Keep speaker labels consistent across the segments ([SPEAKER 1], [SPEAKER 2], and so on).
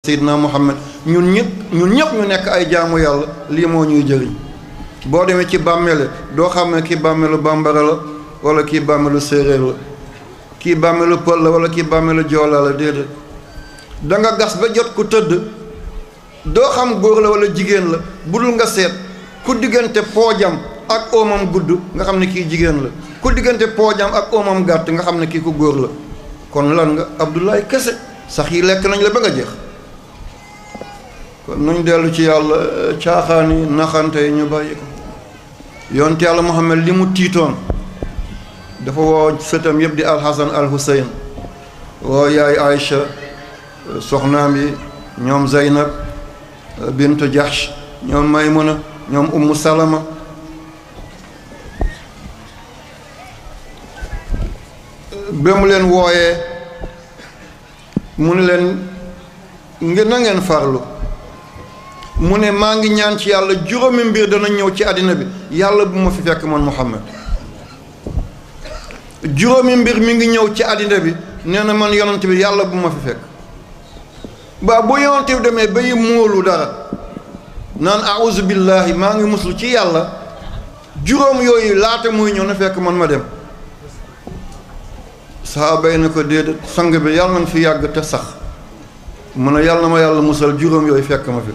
[SPEAKER 1] Seydina Muhammad ñun ñëpp ñu nekk ay jaamu yàlla lii moo ñuy jëriñ. boo demee ci bàmmeele doo xam ne kii bàmmeelu bambara la wala kii bàmmeelu séeréer la kii bàmmeelu pël la wala kii bàmmeelu joola la déedéet da nga gas ba jot ku tëdd doo xam góor la wala jigéen la budul nga seet ku diggante poojam ak oomam gudd nga xam ne kii jigéen la ku diggante poojam ak oomam gàtt nga xam ne kii ku góor la kon lan nga Abdoulaye kese sax yi lekk nañ la ba nga jeex. kon nañ dellu ci yàlla caaxaani naxante yi ñu bàyyi ko yonte yàlla Muhammad li mu tiitoon dafa woo sëtam yëpp di alxasan alxuseyn woo yaay Aïcha soxnaam yi ñoom Zeynab bint Jahsh ñoom Maymuna ñoom Ummu Salama ba mu leen wooyee mu ne leen na ngeen farlu mu ne maa ngi ñaan ci yàlla juróomi mbir dana ñëw ci àddina bi yàlla bu ma fi fekk man Muhammad juróomi mbir mi ngi ñëw ci àddina bi nee na man yonent bi yàlla bu ma fi fekk ba bu yonent bi demee bay móolu dara naan auzu billahi maa ngi muslu ci yàlla juróom yooyu laata muy ñëw na fekk man ma dem sahaaba yi na ko déedéet sang bi yàlla na fi yàgg te sax mu ne yàlla na ma yàlla musal juróom yooyu fekk ma fi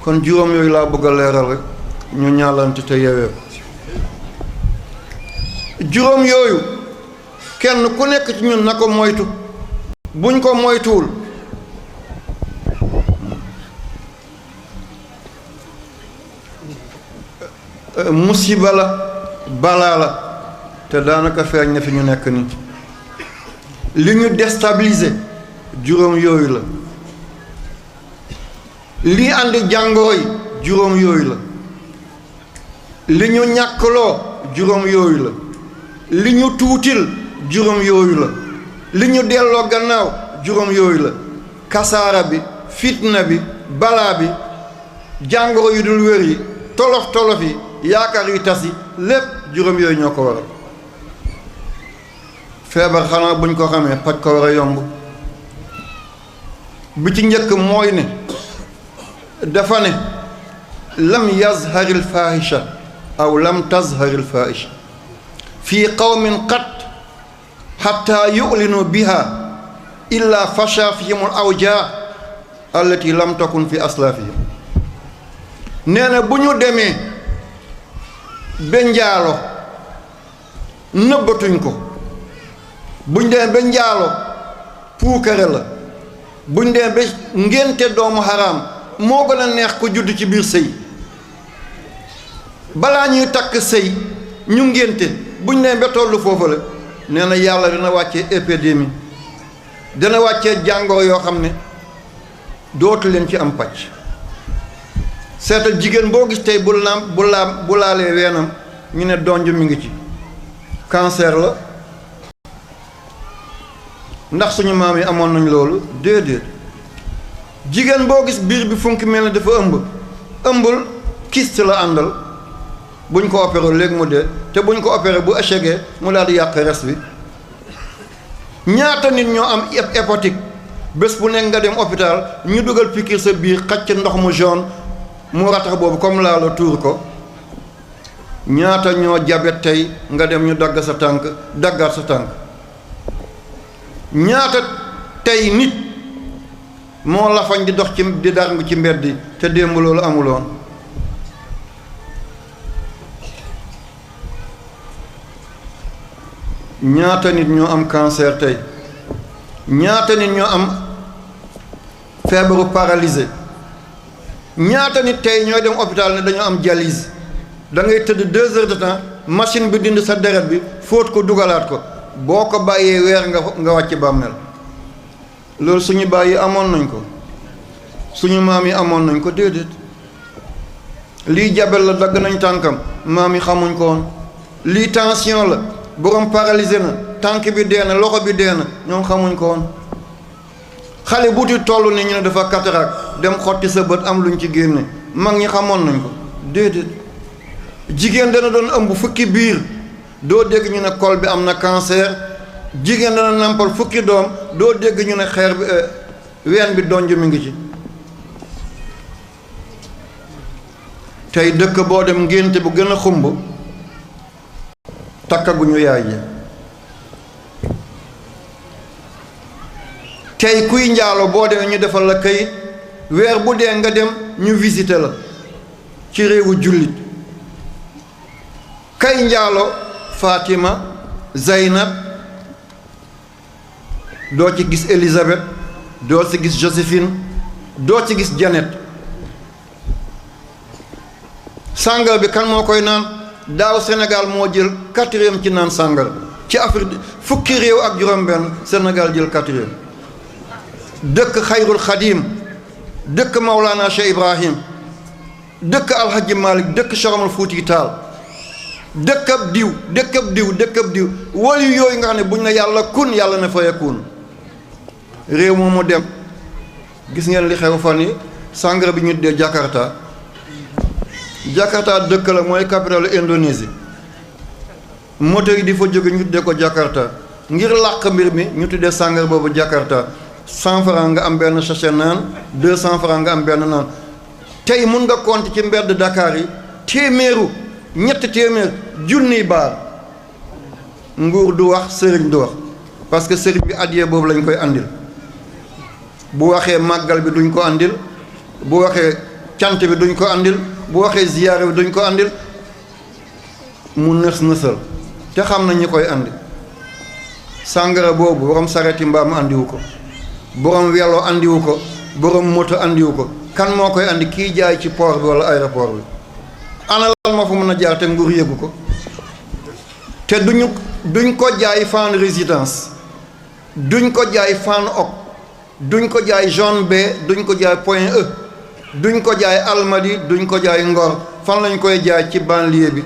[SPEAKER 1] kon juróom yooyu laa bëgg a leeral rek ñu ñaalante te yewee ko juróom yooyu kenn ku nekk ci ñun na ko moytu buñ ko moytuwul musiba la balaa la te daanaka feeñ na fi ñu nekk nii li ñu déstabiliser juróom yooyu la li andi jàngoro yi juróom yooyu la li ñu ñàkkloo juróom yooyu la li ñu tuutil juróom yooyu la li ñu delloo gannaaw juróom yooyu la kasaara bi fitna bi balaa bi jàngoro yu dul wér yi tolof tolof yi yaakaar yu tas yi lépp juróom yooyu ñoo ko waral feebar xanaa buñ ko xamee paj ko war a yomb bi ci njëkk mooy ne dafa ne lam yazharil fahisha aw lam tazharil fahisha fii qawmin qat xatta yu'linu biha illa fasha fihimul awjaa allati lam takun fi aslafihim nee na bu ñu demee ba njaalo nëbbatuñ ko buñ demee ba njaalo puukare la buñ demee ba ngénte doomu xaraam moo gën a neex ko judd ci biir sëy balaa ñuy takk sëy ñu ngénte buñ demee ba tollu foofu la nee na yàlla dina wàccee épidémie dina wàccee jàngoro yoo xam ne dootu leen ci am pàcc seetal jigéen boo gis tey bu laalee weenam ñu ne donj mi ngi ci cancer la ndax suñu maam yi amoon nañ loolu déedéet jigéen boo gis biir bi funki mel ne dafa ëmbul kyste la àndal buñ ko opéré léegi mu dee te buñ ko opéré bu échecgee mu daal di yàq res bi ñaata nit ñoo am hépatique bés bu nekk nga dem hôpital ñu dugal piqûre sa biir xacc ndox mu jaune mu ratax boobu comme laa la tuur ko ñaata ñoo jabet tey nga dem ñu dagg sa tànk daggaat sa tànk ñaata tey nit moo lafañ di dox ci di darngu ci mbedd yi te démb loolu amuloon ñaata nit ñoo am cancer tey ñaata nit ñoo am feebaru paralysé ñaata nit tey ñooy dem hôpital ne dañoo am dialyse da ngay tëdd 2 heures de temps machine bi dindi sa deret bi fóot ko dugalaat ko boo ko bàyyee weer nga wàcc bàmmeel loolu suñu baay yi amoon nañ ko suñu maam yi amoon nañ ko déedéet lii jabel la dagg nañ tànkam maam yi xamuñ ko woon lii tension la borom paralysé na tànk bi dee na loxo bi dee na ñoom xamuñ ko woon xale buuti toll ni ñu ne dafa cataracte dem xotti sa bët am luñ ci génne mag ñi xamoon nañ ko déedéet jigéen dana doon ëmb fukki biir doo dégg ñu ne col bi am na cancer jigéen dana nampal fukki doom doo dégg ñu ne xeer bi ween bi donj mi ngi ci. tey dëkk boo dem ngénte bu gën a xumb takkaguñu yaay ji. tey kuy njaalo boo demee ñu defal la kayit weer bu dee nga dem ñu visiter la ci réewu jullit. kay njaalo Fatima Zeynab doo ci gis Élisabeth doo ci gis Joséphine doo ci gis Janet. sàngar bi kan moo koy naan daaw Sénégal moo jël 4e ci naan sàngar ci Afrique fukki réew ak juróom-benn Sénégal jël 4e. dëkk Xayrul Xadim dëkk Maulana Cheikh Ibrahim dëkk Alhaji Malick dëkk Cheikh Omar Fouti Tall dëkkab diw dëkkab diw dëkkab diw wali yooyu nga xam ne buñ ne yàlla kun yàlla na fayakun. réew moom mu dem gis ngeen li xew fan yi sàngara bi ñu tuddee Jakarta. Jakarta dëkk la mooy capitale Indonésie moto yi di fa jóge ñu tuddee ko Jakarta ngir làq mbir mi ñu tuddee sàngara boobu Jakarta. 100 francs nga am benn sachet naan 200 francs nga am benn naan. tey mun nga compter ci mbedd Dakar yi ñetti téeméer junniy baar. nguur du wax sëriñ du wax parce que sëriñ bi addiya boobu lañ koy andil. bu waxee màggal bi duñ ko andil bu waxee cant bi duñ ko andil bu waxee ziyaare bi duñ ko andil mu nës nësal te xam na ñi koy andi. sàngara boobu borom sareti mbaam andiwu ko borom welo andiwu ko borom moto andiwu ko kan moo koy andi kii jaay ci port bi wala aéroport bi. ana lan moo fa mën a jaar te nguur yëgu ko te duñ ko jaay Fann Résidence duñ ko jaay Fann Ok duñ ko jaay Zone B duñ ko jaay Point E duñ ko jaay Almadies duñ ko jaay Ngor fan lañ koy jaay ci banlieue bi.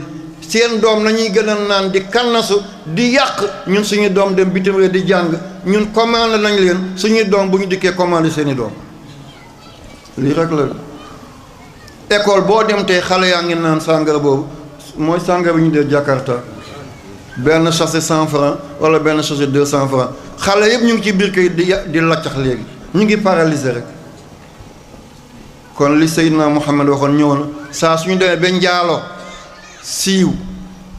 [SPEAKER 1] seen doom nañuy gën a naan di kannasu di yàq ñun suñu doom dem bitim réew di jàng ñun commandé nañ leen suñuy doom bu ñu dikkee commandé seeni doom lii rek la. école boo dem tey xale yaa ngi naan sàngara boobu mooy sàngara bi ñu dee Jakarta benn sachet 100 francs wala benn sachet 200 francs xale yëpp ñu ngi ci biir kay di laccax léegi ñu ngi paralysé rek. kon li Seydina Muhammad waxoon ñëw na saa suñu demee ba njaaloo siiw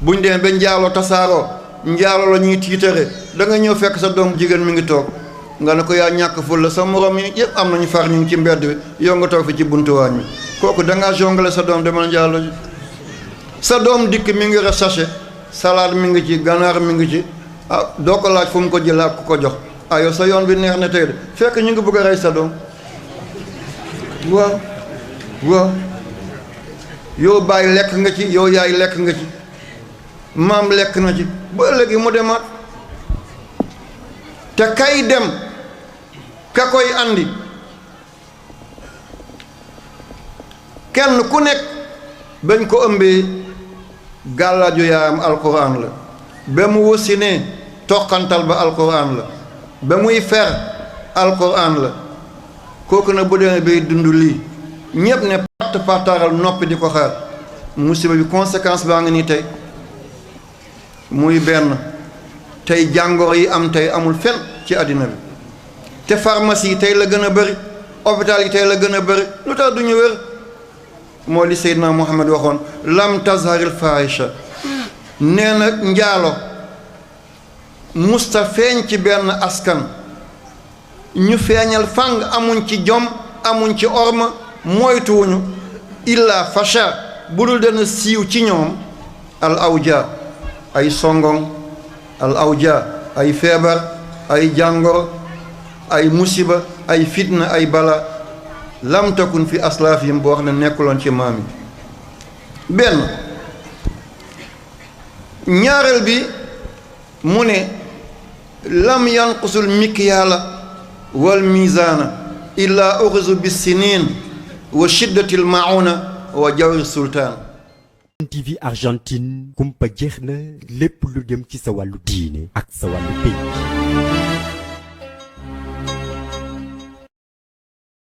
[SPEAKER 1] buñ demee ba njaaloo tasaaroo njaaloo la ñuy tiitare da nga ñëw fekk sa doom jigéen mi ngi toog nga ne ko yaa ñàkk ful la sa morom yi yëpp am nañu far ñu ngi ci mbedd bi yow nga toog fi ci buntu waañ mi kooku da ngaa jongale sa doom demal njaaloo ji. sa doom dikk mi ngi yor sachet salade mi ngi ci ganaar mi ngi ci ah doo ko laaj fu mu ko jëlee ak ku ko jox ah yow sa yoon bi neex na tey de fekk ñu ngi bëgg a rey sa doom. waaw yow bàyyi lekk nga ci yow yaay lekk nga ci maam lekk na ci ba léegi mu demaat te kay dem ka koy andi kenn ku nekk bañ ko ëmbee gàllaaju yaayam alquran la ba mu wasinee toqantal ba alquran la ba muy fer alquran la kooku na bu demee bay dund lii ñépp ne patt partaaral noppi di ko xaar musiba bi conséquence baa ngi nii tey muy benn tey jàngoro yi am tey amul fen ci àddina bi te pharmacie yi tey la gën a bëri hôpital yi tey la gën a bëri lu tax du ñu wér moo li Seydina Muhammad waxoon lam tazharil fahisha nee na njaalo musta feeñ ci benn askan ñu feeñal fang amuñ ci jom amuñ ci orma moytuwuñu illa fasha bu dul dana siiw ci ñoom al awja ay songong al awja ay feebar ay jàngoro ay musiba ay fitna ay bala lam takun fi aslaafihim boo wax ne nekkuloon ci maam yi benn ñaareel bi mu ne lam yanqusul mikyaala wal mizaana illa uxizu bis sinin wa shiddatil mauna wa jawri sultaan.
[SPEAKER 2] TV Argentine kumpa jeex na lépp lu dem ci sa wàllu diine ak sa wàllu pénc